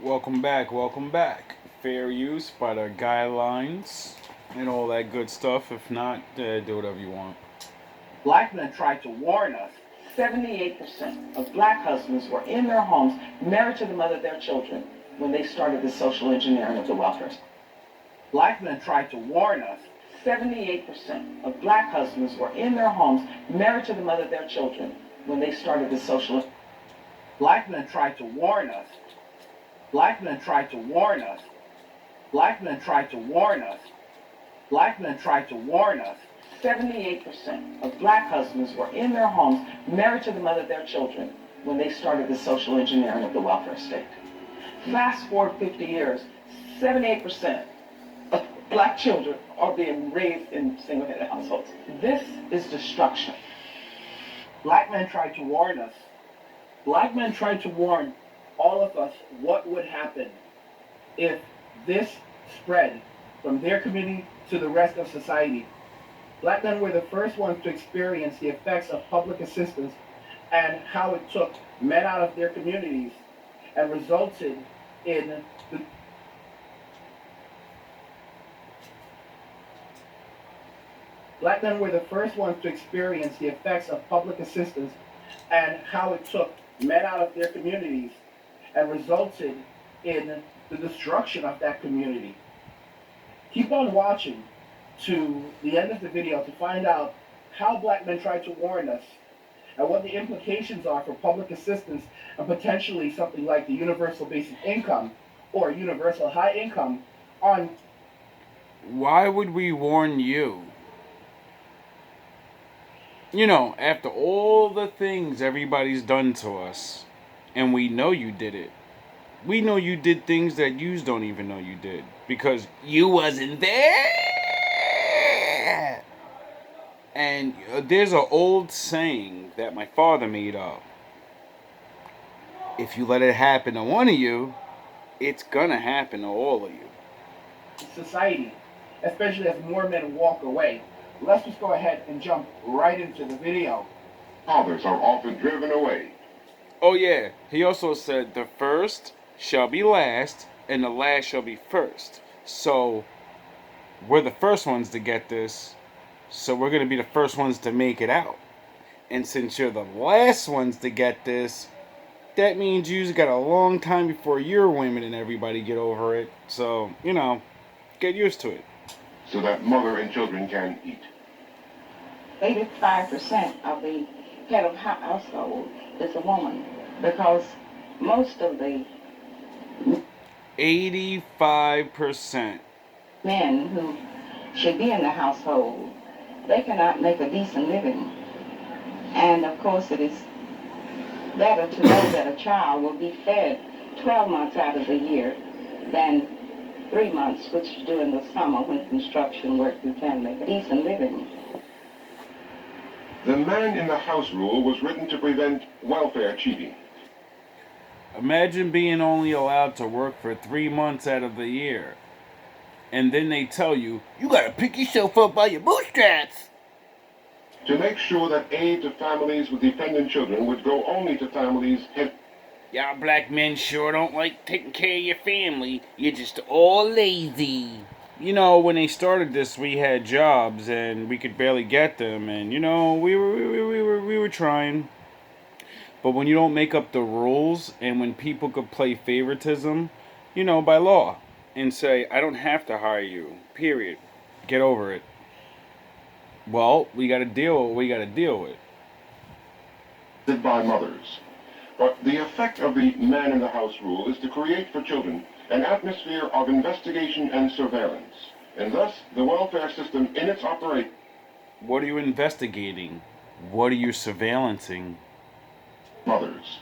Welcome back, welcome back. Fair use by the guidelines and all that good stuff. If not, do whatever you want. Black men tried to warn us. 78% of black husbands were in their homes, married to the mother of their children, when they started the social engineering of the welfare. Black men tried to warn us. 78% of black husbands were in their homes, married to the mother of their children, when they started the social. Black men tried to warn us. Black men tried to warn us. Black men tried to warn us. Black men tried to warn us. 78% of black husbands were in their homes, married to the mother of their children, when they started the social engineering of the welfare state. Fast forward 50 years, 78% of black children are being raised in single-headed households. This is destruction. Black men tried to warn us. Black men tried to warn all of us what would happen if this spread from their community to the rest of society. Black men were the first ones to experience the effects of public assistance and how it took men out of their communities and resulted in the Black men were the first ones to experience the effects of public assistance and how it took men out of their communities and resulted in the destruction of that community. Keep on watching to the end of the video to find out how black men tried to warn us and what the implications are for public assistance and potentially something like the universal basic income or universal high income on. Why would we warn you? You know, after all the things everybody's done to us, and we know you did it. We know you did things that yous don't even know you did because you wasn't there. And there's an old saying that my father made up. If you let it happen to one of you, it's gonna happen to all of you. Society, especially as more men walk away. Let's just go ahead and jump right into the video. Fathers are often driven away. Oh yeah, he also said the first shall be last and the last shall be first. So we're the first ones to get this, so we're going to be the first ones to make it out. And since you're the last ones to get this, that means you've got a long time before your women and everybody get over it. So, you know, get used to it. So that mother and children can eat. 85% of the head of household is a woman because most of the 85% men who should be in the household, they cannot make a decent living. And of course it is better to know that a child will be fed 12 months out of the year than 3 months, which during the summer when construction work you can make a decent living. The man in the house rule was written to prevent welfare cheating. Imagine being only allowed to work for 3 months out of the year. And then they tell you, you gotta pick yourself up by your bootstraps. To make sure that aid to families with dependent children would go only to families head. Y'all black men sure don't like taking care of your family. You're just all lazy. You know, when they started this, we had jobs and we could barely get them, and you know, we were trying. But when you don't make up the rules, and when people could play favoritism, you know, by law, and say, I don't have to hire you, period. Get over it. Well, we got to deal with what we got to deal with. By mothers. But the effect of the man in the house rule is to create for children an atmosphere of investigation and surveillance, and thus the welfare system in its operation. What are you investigating? What are you surveillancing? Mothers.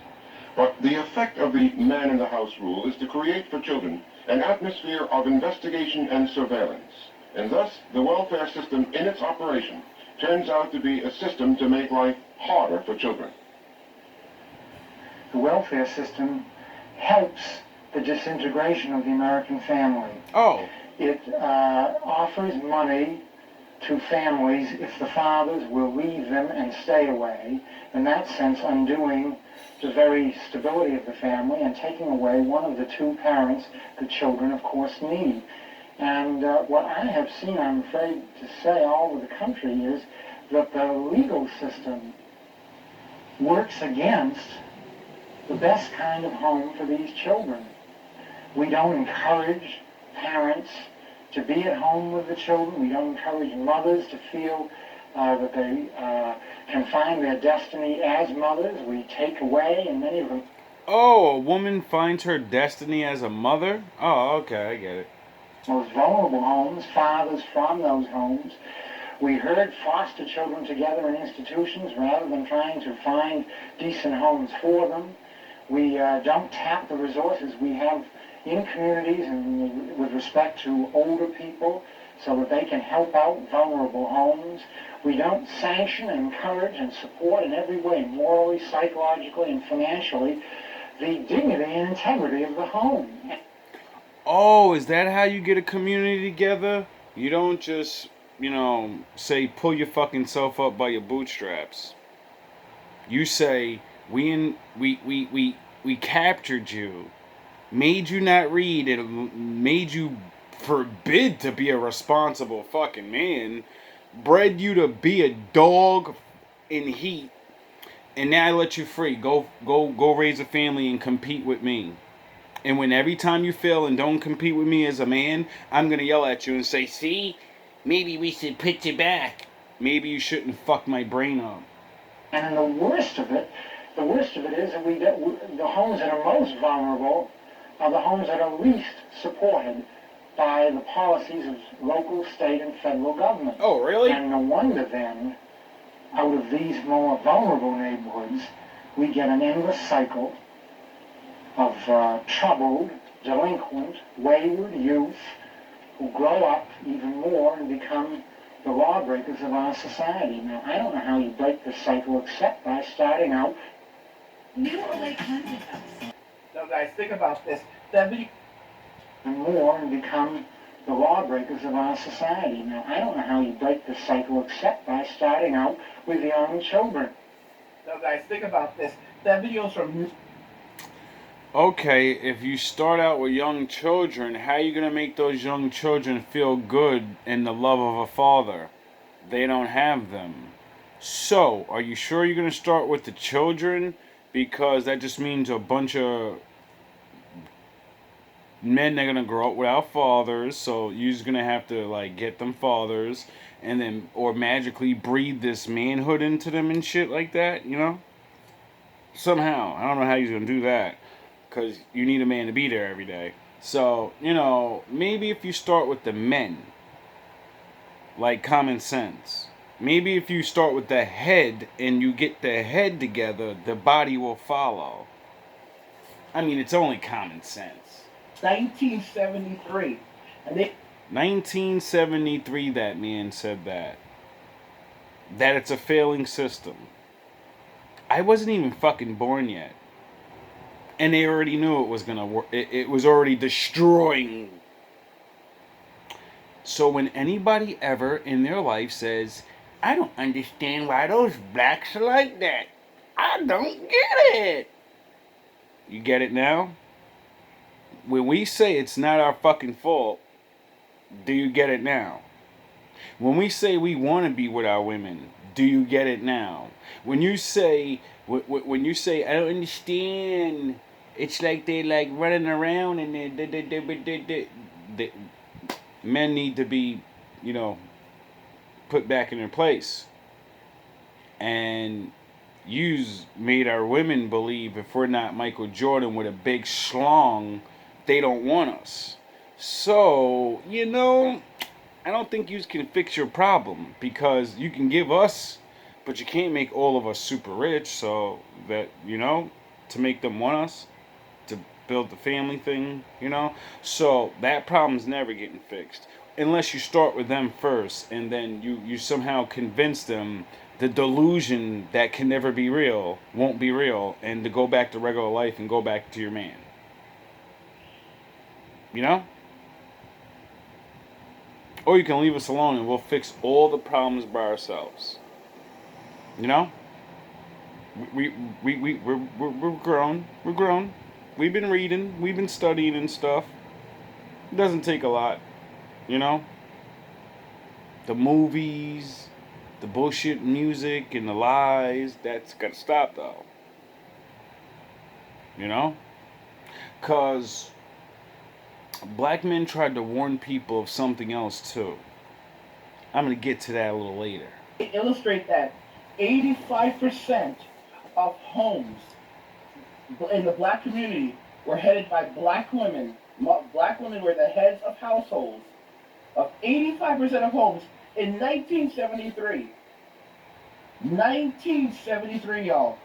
But the effect of the man in the house rule is to create for children an atmosphere of investigation and surveillance, and thus the welfare system in its operation turns out to be a system to make life harder for children. The welfare system helps the disintegration of the American family. Oh. It offers money to families if the fathers will leave them and stay away, in that sense undoing the very stability of the family and taking away one of the two parents the children, of course, need. And what I have seen, I'm afraid to say, all over the country is that the legal system works against the best kind of home for these children. We don't encourage parents to be at home with the children. We don't encourage mothers to feel that they can find their destiny as mothers. We take away, and many of them... Oh, a woman finds her destiny as a mother? Oh, okay, I get it. Most vulnerable homes, fathers from those homes. We herd foster children together in institutions rather than trying to find decent homes for them. We don't tap the resources we have in communities and with respect to older people so that they can help out vulnerable homes. We don't sanction, encourage, and support in every way, morally, psychologically, and financially, the dignity and integrity of the home. Oh, is that how you get a community together? You don't just, say pull your fucking self up by your bootstraps. You say we captured you, made you not read, and made you forbid to be a responsible fucking man, bred you to be a dog in heat, and now I let you free. Go raise a family and compete with me. And when every time you fail and don't compete with me as a man, I'm going to yell at you and say, see, maybe we should put you back. Maybe you shouldn't fuck my brain up. And the worst of it is that the homes that are most vulnerable are the homes that are least supported by the policies of local, state, and federal government. Oh, really? And no wonder then, out of these more vulnerable neighborhoods, we get an endless cycle of troubled, delinquent, wayward youth who grow up even more and become the lawbreakers of our society. Now, I don't know how you break this cycle except by starting out New or late content house. So guys, think about this. 70 and more and become the lawbreakers of our society. Now, I don't know how you break this cycle except by starting out with young children. So guys, think about this. That video's from... Okay, if you start out with young children, how are you going to make those young children feel good in the love of a father? They don't have them. So, are you sure you're going to start with the children? Because that just means a bunch of men that are going to grow up without fathers. So, you're just going to have to, get them fathers. And then, or magically breed this manhood into them and shit like that, Somehow. I don't know how you're going to do that. Because you need a man to be there every day. So, maybe if you start with the men, like common sense. Maybe if you start with the head and you get the head together, the body will follow. I mean, it's only common sense. 1973. And they... 1973, that man said that. That it's a failing system. I wasn't even fucking born yet. And they already knew it was gonna work. It was already destroying. So when anybody ever in their life says, I don't understand why those blacks are like that. I don't get it. You get it now? When we say it's not our fucking fault, do you get it now? When we say we want to be with our women, do you get it now? When you say I don't understand, it's like they running around and they men need to be, put back in their place. And yous made our women believe if we're not Michael Jordan with a big schlong, they don't want us. So, I don't think you can fix your problem, because you can give us, but you can't make all of us super rich, so that, to make them want us, to build the family thing, So that problem's never getting fixed. Unless you start with them first, and then you somehow convince them the delusion that can never be real won't be real, and to go back to regular life and go back to your man. Or you can leave us alone and we'll fix all the problems by ourselves. We're grown. We're grown. We've been reading. We've been studying and stuff. It doesn't take a lot, you know. The movies, the bullshit music, and the lies. That's gotta stop, though. You know, cause black men tried to warn people of something else too. I'm gonna get to that a little later. Illustrate that 85% of homes in the black community were headed by black women. Black women were the heads of households of 85% of homes in 1973. 1973, y'all.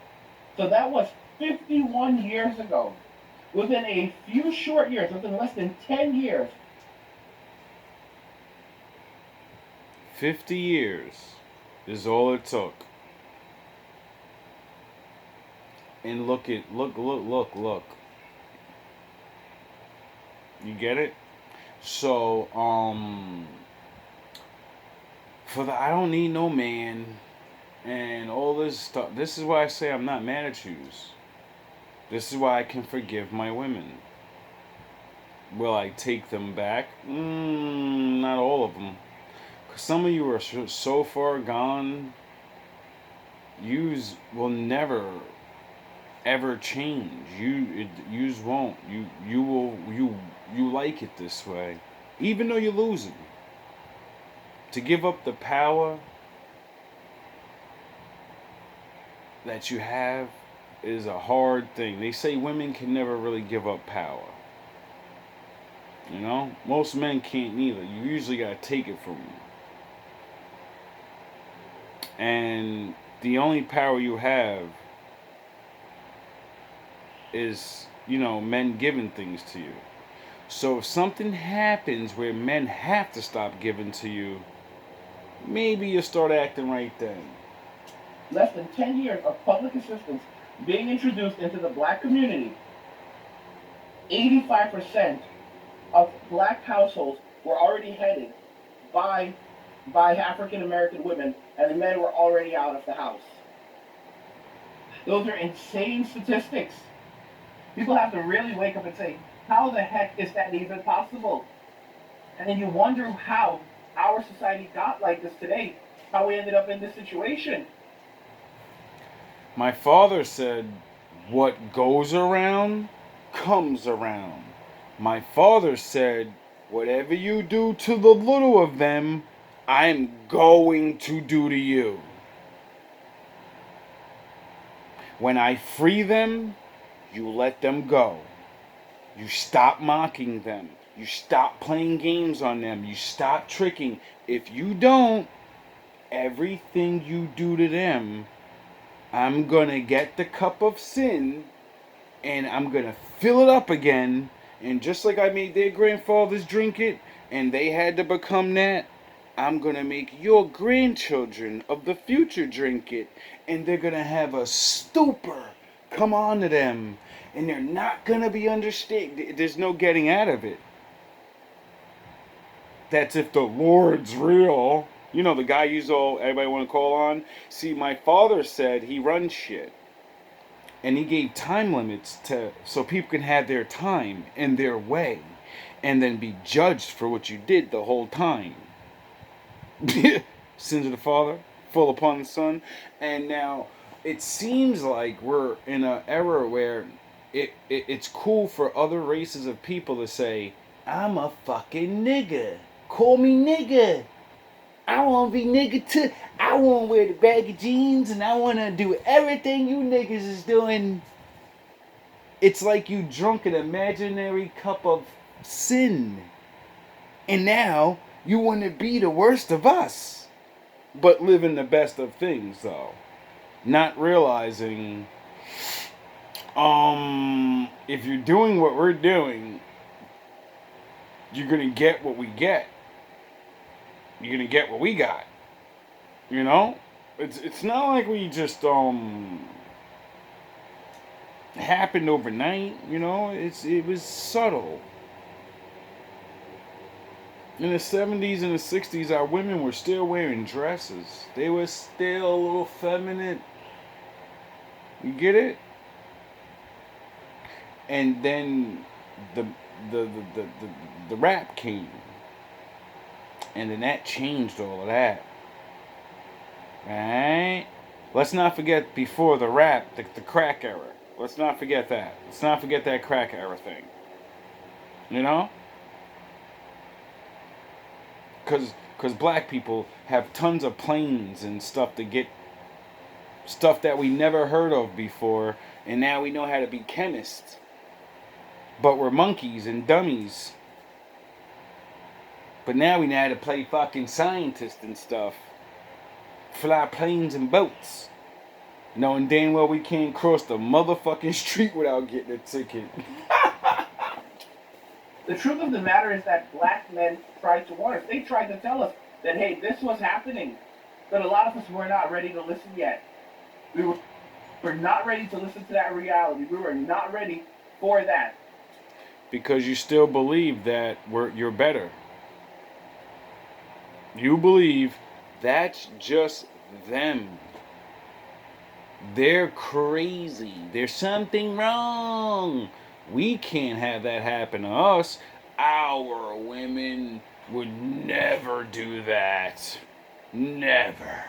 So that was 51 years ago. Within a few short years, within less than 10 years. 50 years is all it took. And look. You get it? So, for the I don't need no man and all this stuff, this is why I say I'm not mad at yous. This is why I can forgive my women. Will I take them back? Not all of them. Because some of you are so far gone, yous will never ever change. Yous won't. You like it this way, even though you're losing. To give up the power that you have is a hard thing. They say women can never really give up power. You know, most men can't either. You usually gotta take it from them. And the only power you have is, men giving things to you. So if something happens where men have to stop giving to you, maybe you'll start acting right then. Less than 10 years of public assistance being introduced into the black community, 85% of black households were already headed by African American women, and the men were already out of the house. Those are insane statistics. People have to really wake up and say, how the heck is that even possible? And then you wonder how our society got like this today, how we ended up in this situation. My father said, what goes around, comes around. My father said, whatever you do to the little of them, I'm going to do to you. When I free them, you let them go. You stop mocking them. You stop playing games on them. You stop tricking. If you don't, everything you do to them, I'm going to get the cup of sin and I'm going to fill it up again. And just like I made their grandfathers drink it and they had to become that, I'm going to make your grandchildren of the future drink it. And they're going to have a stupor come on to them. And they're not going to be understand. There's no getting out of it. That's if the Lord's real. You know, the guy everybody want to call on. See, my father said he runs shit. And he gave time limits so people can have their time and their way. And then be judged for what you did the whole time. Sins of the Father, fall upon the Son. And now, it seems like we're in an era where it's cool for other races of people to say, I'm a fucking nigga. Call me nigga. I want to be nigga too. I want to wear the baggy jeans and I want to do everything you niggas is doing. It's like you drunk an imaginary cup of sin. And now you want to be the worst of us. But living the best of things though. Not realizing if you're doing what we're doing, you're going to get what we get. You're going to get what we got. You know? It's not like we just happened overnight, you know? It was subtle. In the 70s and the 60s, our women were still wearing dresses. They were still a little feminine. You get it? And then the the the the, the, the rap came, and then that changed all of that. Right? Let's not forget before the rap, the crack era. Let's not forget that. Let's not forget that crack era thing. You know? Because black people have tons of planes and stuff to get stuff that we never heard of before, and now we know how to be chemists. But we're monkeys and dummies. But now we know how to play fucking scientists and stuff. Fly planes and boats. Knowing damn well we can't cross the motherfucking street without getting a ticket. The truth of the matter is that black men tried to warn us. They tried to tell us that, hey, this was happening. But a lot of us were not ready to listen yet. We were not ready to listen to that reality. We were not ready for that. Because you still believe that you're better. You believe that's just them. They're crazy. There's something wrong. We can't have that happen to us. Our women would never do that. Never.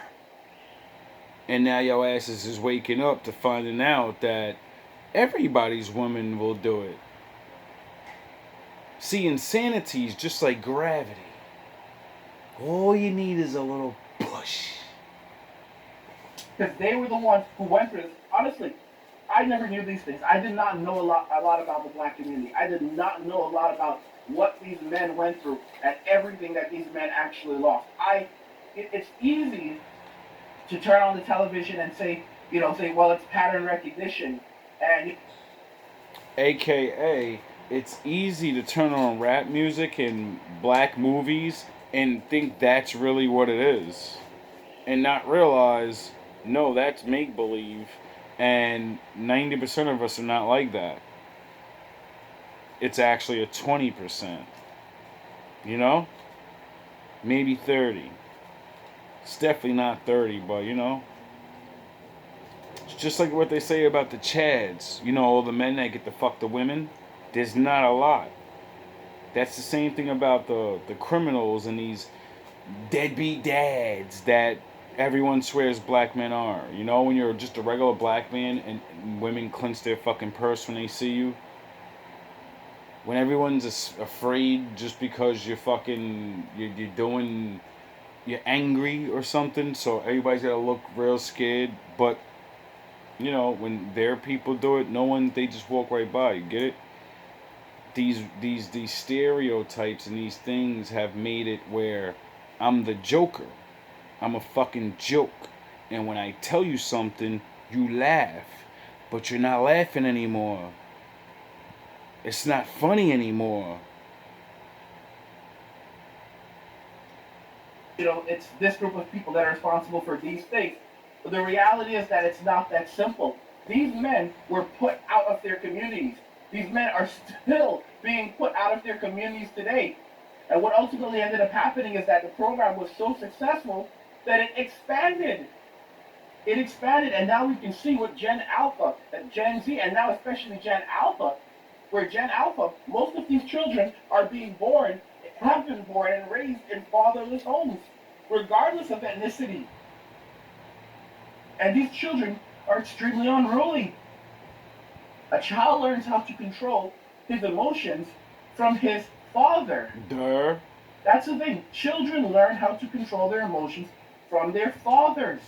And now your asses is waking up to finding out that everybody's woman will do it. See, insanity is just like gravity. All you need is a little push. Because they were the ones who went through this. Honestly, I never knew these things. I did not know a lot about the black community. I did not know a lot about what these men went through and everything that these men actually lost. It's easy to turn on the television and say, well, it's pattern recognition. And AKA, it's easy to turn on rap music and black movies and think that's really what it is. And not realize, no, that's make-believe. And 90% of us are not like that. It's actually a 20%. You know? Maybe 30. It's definitely not 30, but it's just like what they say about the Chads. All the men that get to fuck the women. There's not a lot. That's the same thing about the criminals and these deadbeat dads that everyone swears black men are. When you're just a regular black man and women clench their fucking purse when they see you. When everyone's afraid just because you're angry or something, so everybody's gotta look real scared. But when their people do it, they just walk right by. You get it? These stereotypes and these things have made it where I'm the Joker. I'm a fucking joke. And when I tell you something, you laugh. But you're not laughing anymore. It's not funny anymore. It's this group of people that are responsible for these things. But the reality is that it's not that simple. These men were put out of their communities. These men are still being put out of their communities today. And what ultimately ended up happening is that the program was so successful that it expanded. It expanded, and now we can see what Gen Alpha, Gen Z, and now especially Gen Alpha, where Gen Alpha, most of these children are being born, have been born and raised in fatherless homes, regardless of ethnicity. And these children are extremely unruly. A child learns how to control his emotions from his father. Duh. That's the thing. Children learn how to control their emotions from their fathers.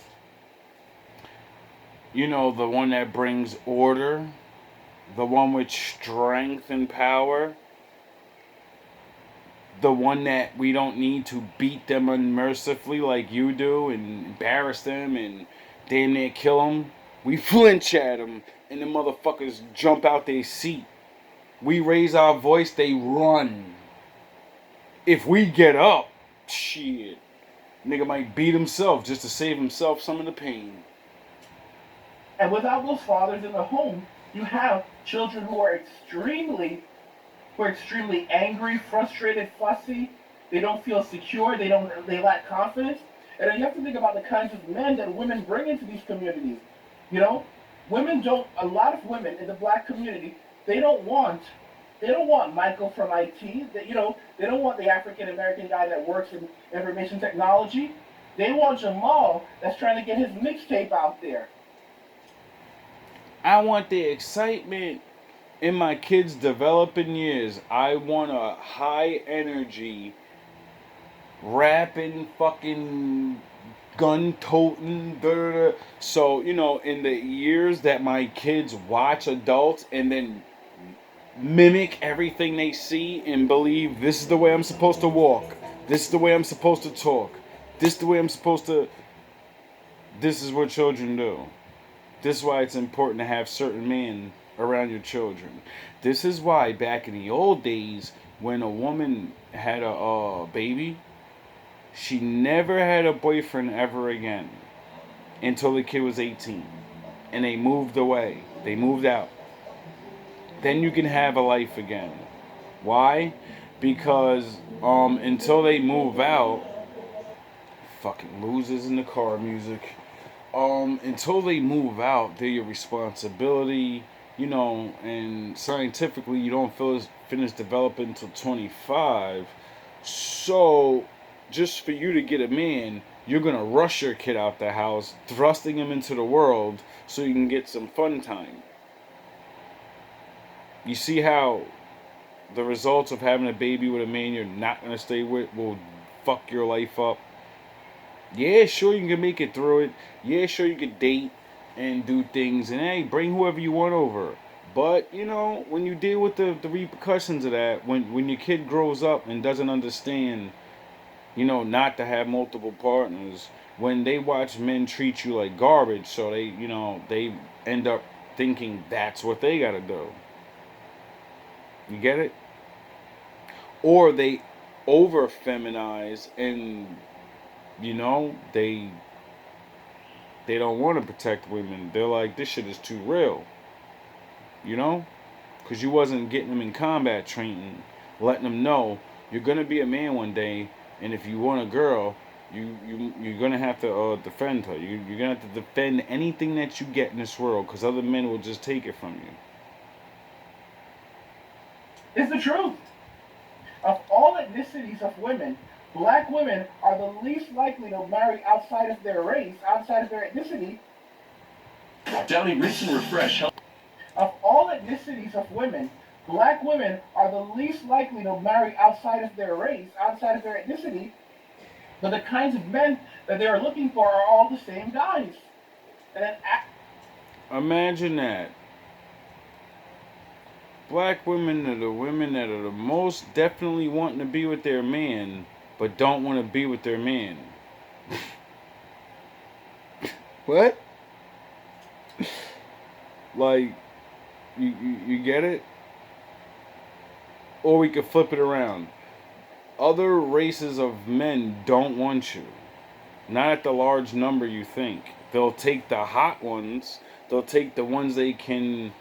The one that brings order, the one with strength and power, the one that we don't need to beat them unmercifully like you do and embarrass them and damn near kill them. We flinch at them and the motherfuckers jump out their seat. We raise our voice, they run. If we get up, shit, nigga might beat himself just to save himself some of the pain. And without those fathers in the home, you have children who are extremely angry, frustrated, fussy. They don't feel secure. They lack confidence. And then you have to think about the kinds of men that women bring into these communities. Women don't. A lot of women in the black community, they don't want. They don't want Michael from IT. They don't want the African American guy that works in information technology. They want Jamal that's trying to get his mixtape out there. I want the excitement in my kids' developing years. I want a high energy, rapping, fucking gun toting. So, in the years that my kids watch adults and then mimic everything they see and believe this is the way I'm supposed to walk, this is the way I'm supposed to talk, this is the way I'm supposed to. This is what children do. This is why it's important to have certain men around your children. This is why back in the old days, when a woman had a baby, she never had a boyfriend ever again until the kid was 18. And they moved away. They moved out. Then you can have a life again. Why? Because until they move out, fucking losers in the car music. Until they move out, they're your responsibility, and scientifically you don't finish developing until 25. So, just for you to get a man, you're gonna rush your kid out the house, thrusting him into the world so you can get some fun time. You see how the results of having a baby with a man you're not gonna stay with will fuck your life up? Yeah, sure, you can make it through it. Yeah, sure, you can date and do things. And hey, bring whoever you want over. But, when you deal with the repercussions of that, when your kid grows up and doesn't understand, not to have multiple partners, when they watch men treat you like garbage, so they end up thinking that's what they gotta do. You get it? Or they over feminize and they don't want to protect women. They're like, this shit is too real. Because you wasn't getting them in combat training, letting them know you're gonna be a man one day, and if you want a girl, you're gonna have to defend her. You're gonna have to defend anything that you get in this world, because other men will just take it from you. It's the truth. Of all ethnicities of women, black women are the least likely to marry outside of their race, outside of their ethnicity. Downey, rinse and refresh. Of all ethnicities of women, black women are the least likely to marry outside of their race, outside of their ethnicity. But the kinds of men that they are looking for are all the same guys. And then imagine that. Black women are the women that are the most definitely wanting to be with their man, but don't want to be with their man. What? Like, you get it? Or we could flip it around. Other races of men don't want you. Not at the large number you think. They'll take the hot ones. They'll take the ones they can...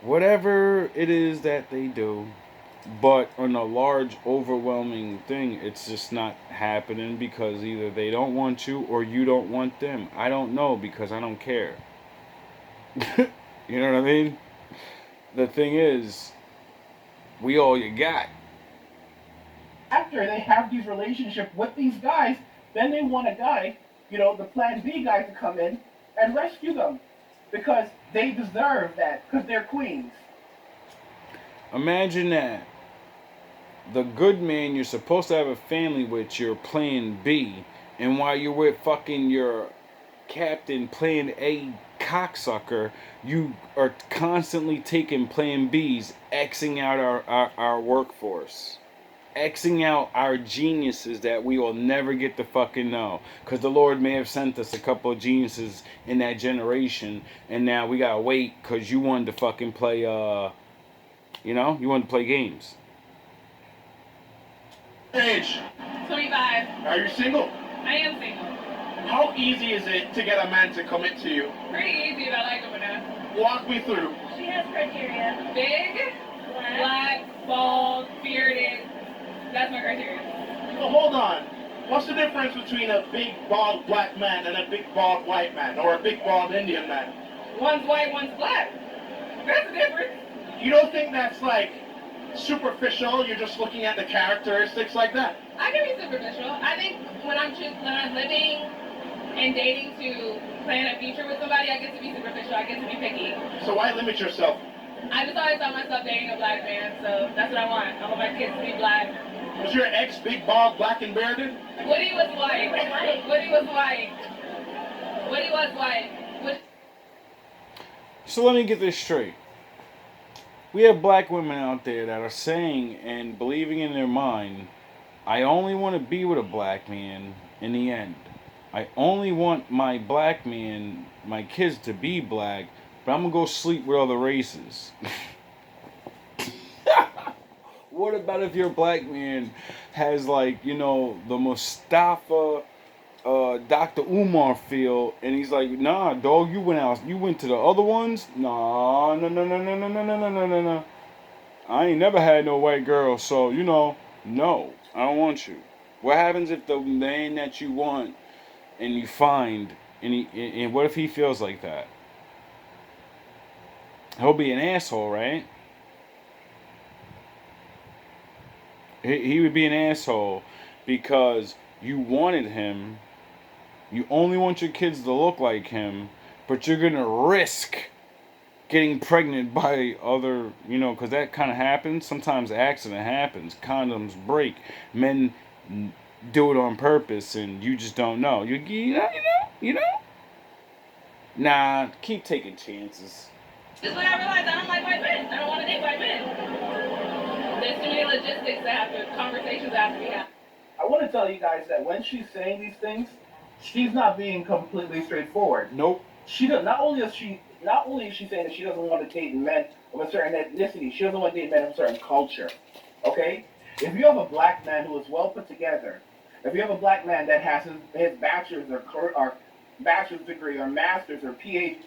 whatever it is that they do. But on a large, overwhelming thing, it's just not happening because either they don't want you or you don't want them. I don't know because I don't care. You know what I mean? The thing is, we all you got. After they have these relationships with these guys, then they want a guy, the plan B guy to come in and rescue them. Because they deserve that, because they're queens. Imagine that. The good man you're supposed to have a family with, your plan B, and while you're with fucking your captain plan A cocksucker, you are constantly taking plan Bs, Xing out our workforce. Xing out our geniuses that we will never get to fucking know. Because the Lord may have sent us a couple of geniuses in that generation, and now we gotta wait because you wanted to fucking play, you wanted to play games. Age. 25. Are you single? I am single. How easy is it to get a man to commit to you? Pretty easy if I like him enough. Walk me through. She has criteria. Big, black, bald, bearded. That's my criteria. Well, hold on. What's the difference between a big, bald black man and a big, bald white man? Or a big, bald Indian man? One's white, one's black. That's the difference. You don't think that's like superficial? You're just looking at the characteristics like that. I can be superficial. I think when I'm living and dating to plan a future with somebody, I get to be superficial. I get to be picky. So why limit yourself? I just always saw myself dating a black man, so that's what I want. I want my kids to be black. Was your ex big, bald, black, and bearded? Woody was white. Woody was white. Woody was white. So let me get this straight. We have black women out there that are saying and believing in their mind, I only want to be with a black man in the end. I only want my black man, my kids to be black, but I'm going to go sleep with other races. What about if your black man has, like, you know, the Mustafa Dr. Umar feel, and he's like, nah, dog, you went to the other ones? Nah, no. I ain't never had no white girl, so, you know, no, I don't want you. What happens if the man that you want and you find, and what if he feels like that? He'll be an asshole, right? He would be an asshole because you wanted him. You only want your kids to look like him, but you're going to risk getting pregnant by other, you know, because that kind of happens. Sometimes accident happens. Condoms break. Men do it on purpose, and you just don't know. You know? Nah, keep taking chances. Just when I realized I don't like white men. I don't want to date white men. There's too many logistics that have to, conversations that have to be had. I want to tell you guys that when she's saying these things, she's not being completely straightforward. Nope. She does not only is she saying that she doesn't want to date men of a certain ethnicity, she doesn't want to date men of a certain culture. Okay? If you have a black man who is well put together, if you have a black man that has his bachelor's or bachelor's degree or master's or PhD.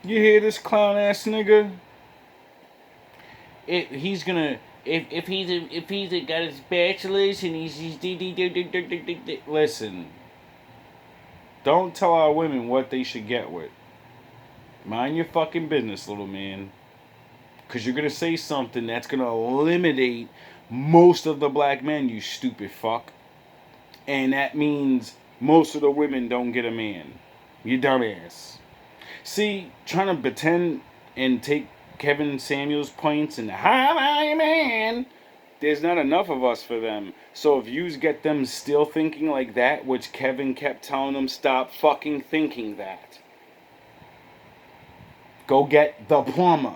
You hear this clown ass nigga? If he's got his bachelor's and he's listen. Don't tell our women what they should get with. Mind your fucking business, little man. Because you're going to say something that's going to eliminate most of the black men, you stupid fuck. And that means most of the women don't get a man. You dumbass. See, trying to pretend and take Kevin Samuels' points and hi, man. There's not enough of us for them. So if you get them still thinking like that, which Kevin kept telling them, stop fucking thinking that. Go get the plumber.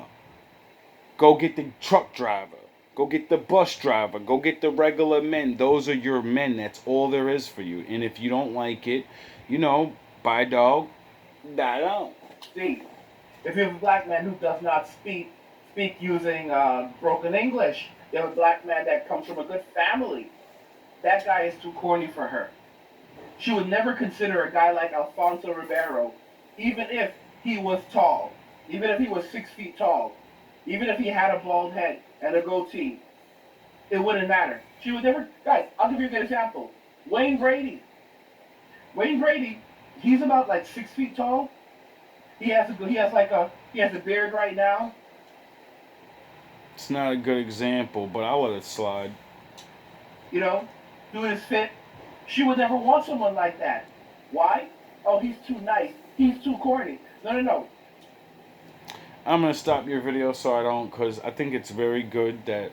Go get the truck driver. Go get the bus driver. Go get the regular men. Those are your men. That's all there is for you. And if you don't like it, you know, buy a dog, die dog. See, if you have a black man who does not speak using broken English, you have a black man that comes from a good family, that guy is too corny for her. She would never consider a guy like Alfonso Ribeiro, even if he was tall, even if he was 6 feet tall, even if he had a bald head and a goatee. It wouldn't matter. She would never. Guys, I'll give you a good example. Wayne Brady. He's about like 6 feet tall. He has a beard right now. It's not a good example, but I'll let it slide. You know, doing his fit. She would never want someone like that. Why? Oh, he's too nice. He's too corny. No. I'm going to stop your video so I don't, because I think it's very good that,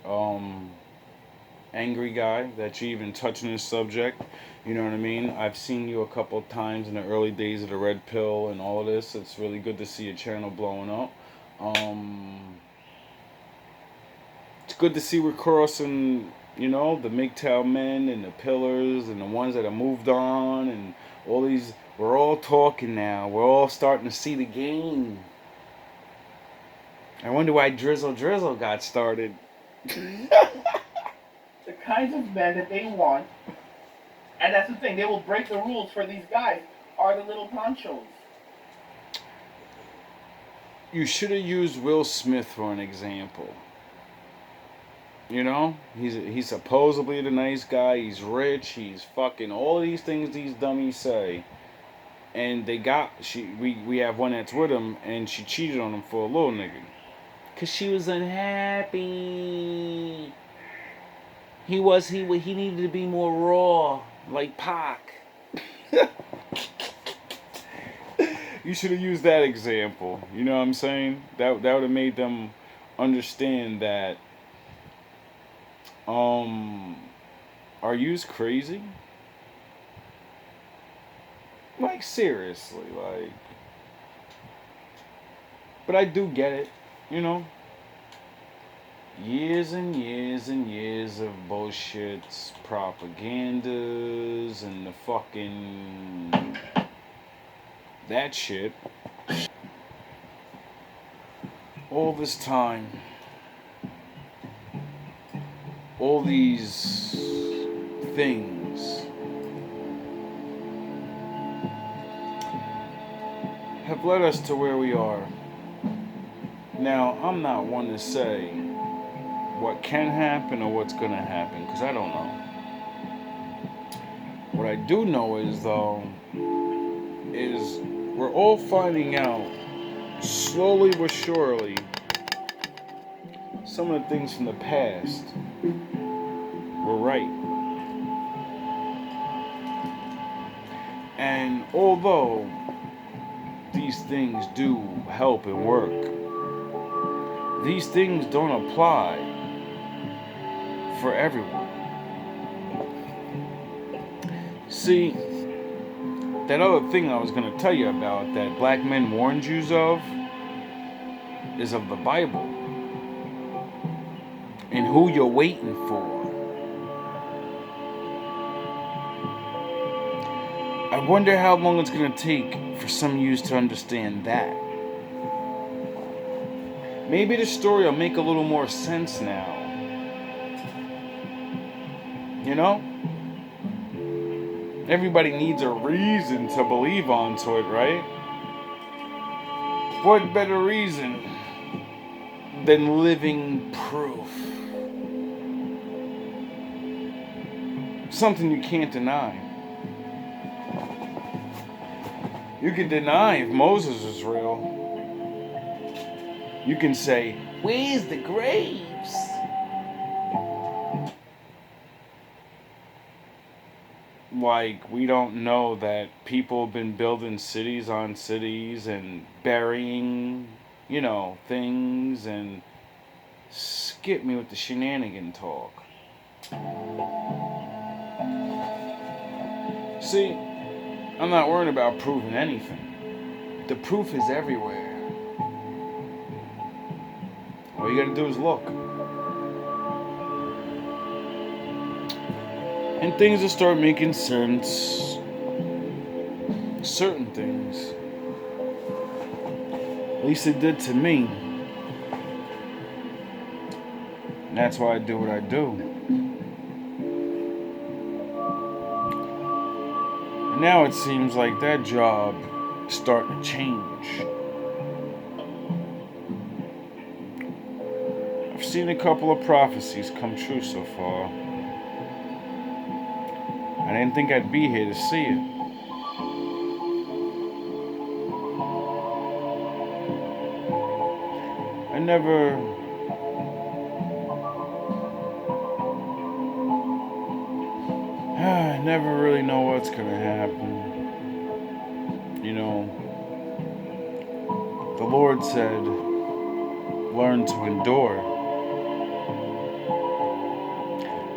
angry guy, that you even touching this subject. You know what I mean? I've seen you a couple of times in the early days of the Red Pill and all of this. It's really good to see your channel blowing up. It's good to see we're crossing, you know, the MGTOW men and the pillars and the ones that have moved on and all these. We're all talking now. We're all starting to see the game. I wonder why Drizzle got started. The kinds of men that they want, and that's the thing, they will break the rules for these guys, are the little ponchos. You should have used Will Smith for an example. You know, he's supposedly the nice guy. He's rich. He's fucking all these things these dummies say. And we have one that's with him, and she cheated on him for a little nigga. Cause she was unhappy. He needed to be more raw, like Pac. You should have used that example. You know what I'm saying? That would have made them understand that. Are yous crazy? Like seriously, like. But I do get it, you know. Years and years and years of bullshits, propagandas, and the fucking that shit. All this time, all these things have led us to where we are. Now, I'm not one to say what can happen or what's gonna happen, because I don't know. What I do know is, though, is we're all finding out, slowly but surely, some of the things from the past were right. And although these things do help and work, these things don't apply for everyone. See, that other thing I was going to tell you about that black men warned you of is of the Bible and who you're waiting for. I wonder how long it's going to take for some of you to understand that. Maybe the story will make a little more sense now. You know? Everybody needs a reason to believe onto it, right? What better reason than living proof? Something you can't deny. You can deny if Moses is real. You can say, where's the graves? Like, we don't know that people have been building cities on cities and burying, things, and skip me with the shenanigan talk. See, I'm not worried about proving anything. The proof is everywhere. All you gotta do is look. And things will start making sense. Certain things. At least it did to me. And that's why I do what I do. And now it seems like that job is starting to change. I've seen a couple of prophecies come true so far. I didn't think I'd be here to see it. I never really know what's gonna happen. The Lord said, learn to endure.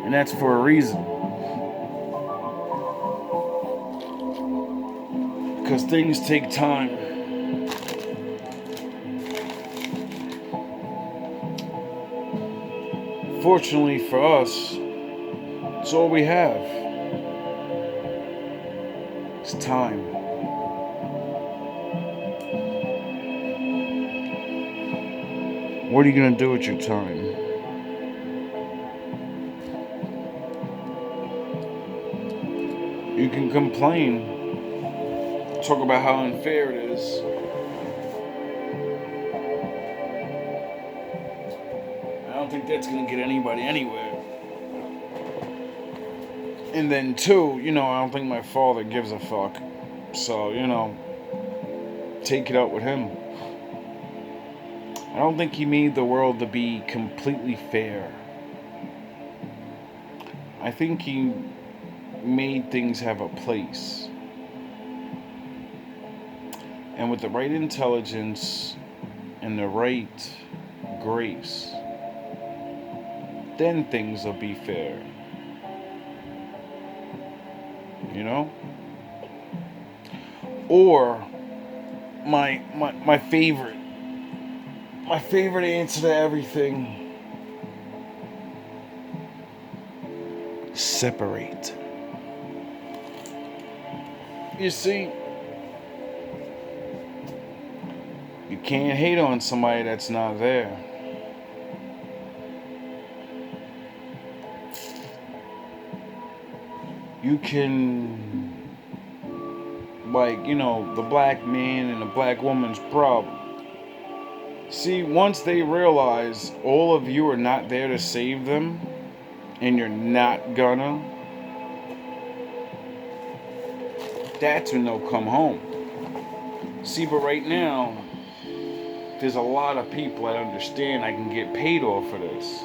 And that's for a reason. Because things take time. Fortunately for us, it's all we have. It's time. What are you going to do with your time? You can complain, talk about how unfair it is. I don't think that's going to get anybody anywhere. And then two, I don't think my father gives a fuck. So, take it out with him. I don't think he made the world to be completely fair. I think he made things have a place. And with the right intelligence and the right grace, then things will be fair. Or my favorite answer to everything: separate. You see, you can't hate on somebody that's not there. You can, the black man and the black woman's problem. See, once they realize all of you are not there to save them, and you're not gonna, that's when they'll come home. See, but right now, there's a lot of people that understand I can get paid off for this.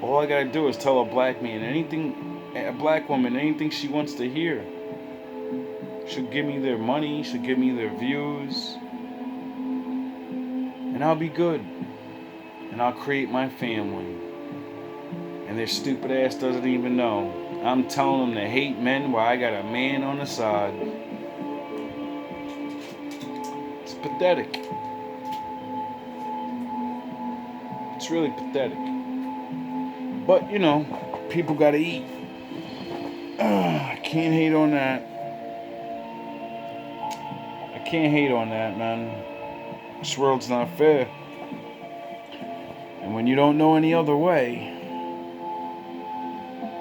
All I gotta do is tell a black man a black woman anything she wants to hear. She'll give me their money, she'll give me their views, and I'll be good. And I'll create my family. And their stupid ass doesn't even know. I'm telling them to hate men while I got a man on the side. It's pathetic. It's really pathetic. But, people gotta eat. I can't hate on that. I can't hate on that, man. This world's not fair. And when you don't know any other way,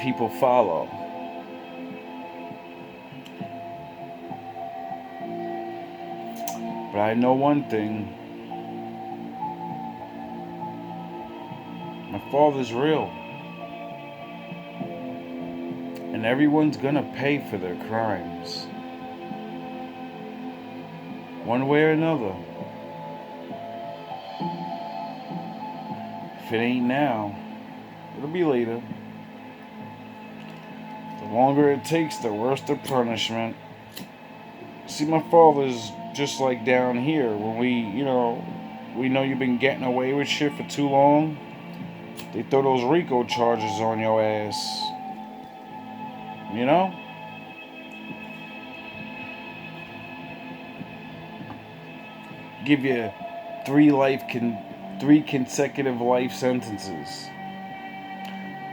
people follow. But I know one thing. My Father's real. And everyone's gonna pay for their crimes. One way or another. If it ain't now, it'll be later. The longer it takes, the worse the punishment. See, my Father's just like down here when we know you've been getting away with shit for too long. They throw those RICO charges on your ass. Give you 3 consecutive life sentences.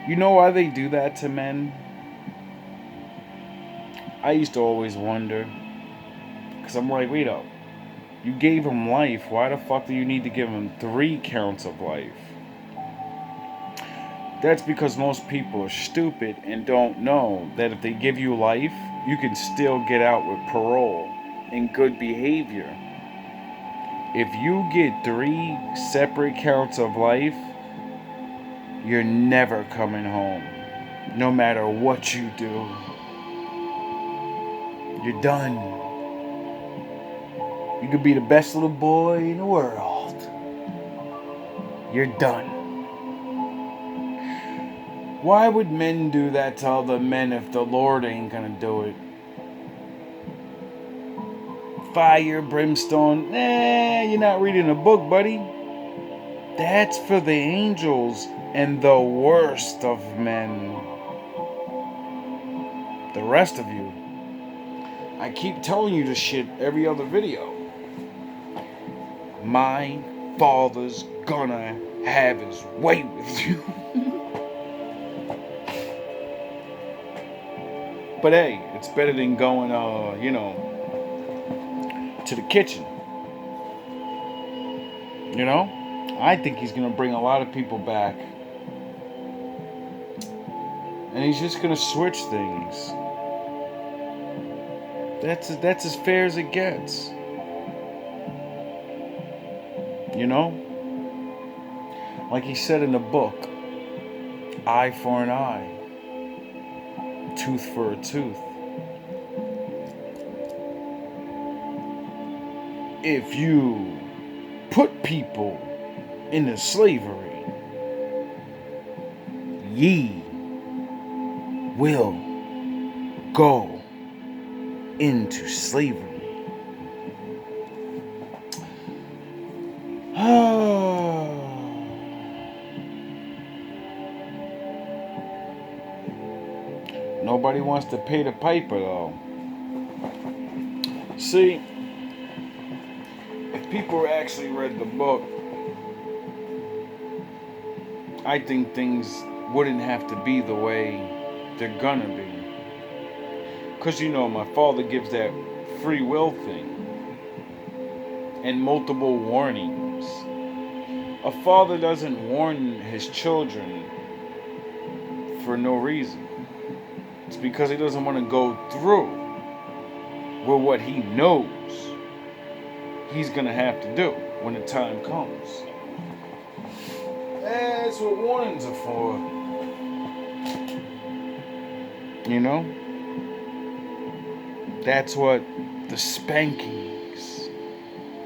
You know why they do that to men? I used to always wonder. Because I'm like, wait up. You gave him life. Why the fuck do you need to give him 3 counts of life? That's because most people are stupid and don't know that if they give you life, you can still get out with parole and good behavior. If you get 3 separate counts of life, you're never coming home. No matter what you do. You're done. You could be the best little boy in the world. You're done. Why would men do that to other men if the Lord ain't gonna do it? Fire, brimstone. You're not reading a book, buddy. That's for the angels and the worst of men. The rest of you, I keep telling you this shit every other video. My Father's gonna have his way with you. But hey, it's better than going, to the kitchen. I think he's going to bring a lot of people back. And he's just going to switch things. That's as fair as it gets. Like he said in the book, eye for an eye. Tooth for a tooth. if you put people into slavery, ye will go into slavery. Nobody wants to pay the piper, though. See, if people actually read the book, I think things wouldn't have to be the way they're gonna be. Because, my father gives that free will thing and multiple warnings. A father doesn't warn his children for no reason. It's because he doesn't want to go through with what he knows he's going to have to do when the time comes. That's what warnings are for. That's what the spankings,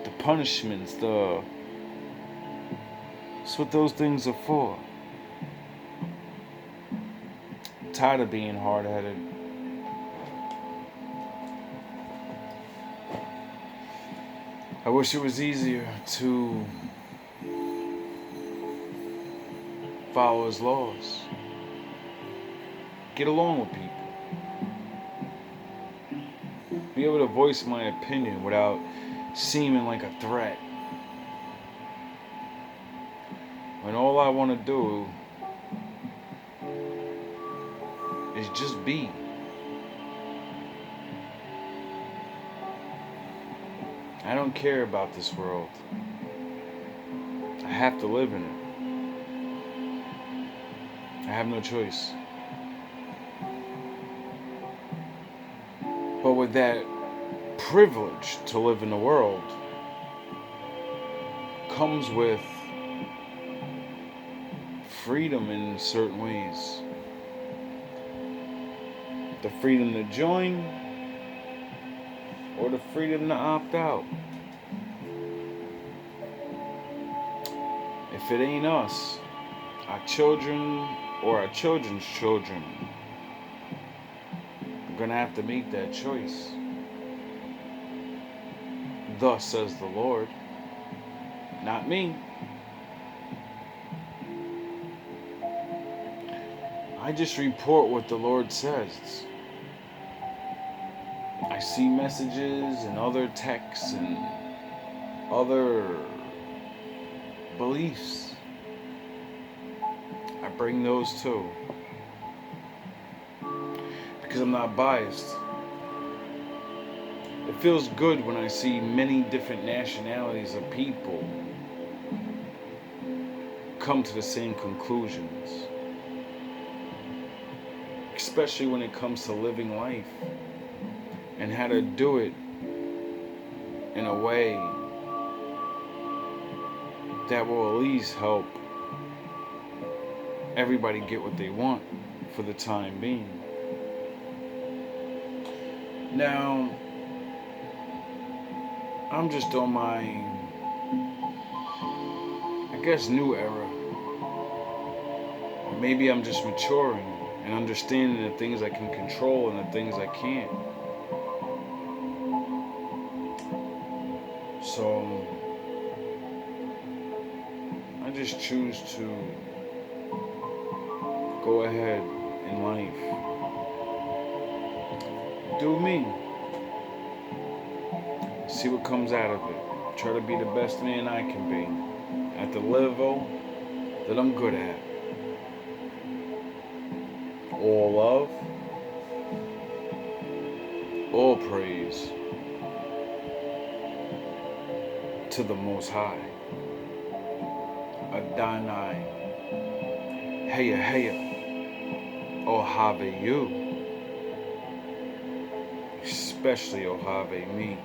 the punishments, that's what those things are for. I'm tired of being hard-headed. I wish it was easier to follow his laws. Get along with people. Be able to voice my opinion without seeming like a threat. When all I want to do is just be. I don't care about this world. I have to live in it. I have no choice. But with that privilege to live in the world comes with freedom in certain ways. The freedom to join or the freedom to opt out. If it ain't us, our children or our children's children, we're gonna have to make that choice. Thus says the Lord, not me. I just report what the Lord says. I see messages and other texts and other beliefs. I bring those too. Because I'm not biased. It feels good when I see many different nationalities of people come to the same conclusions. Especially when it comes to living life and how to do it in a way that will at least help everybody get what they want for the time being. Now, I'm just on my, I guess, new era. Or maybe I'm just maturing and understanding the things I can control and the things I can't. So, I just choose to go ahead in life. Do me. See what comes out of it. Try to be the best man I can be at the level that I'm good at. All love, all praise to the Most High. Adonai, Heya Heya, Ohave you, especially Ohave me.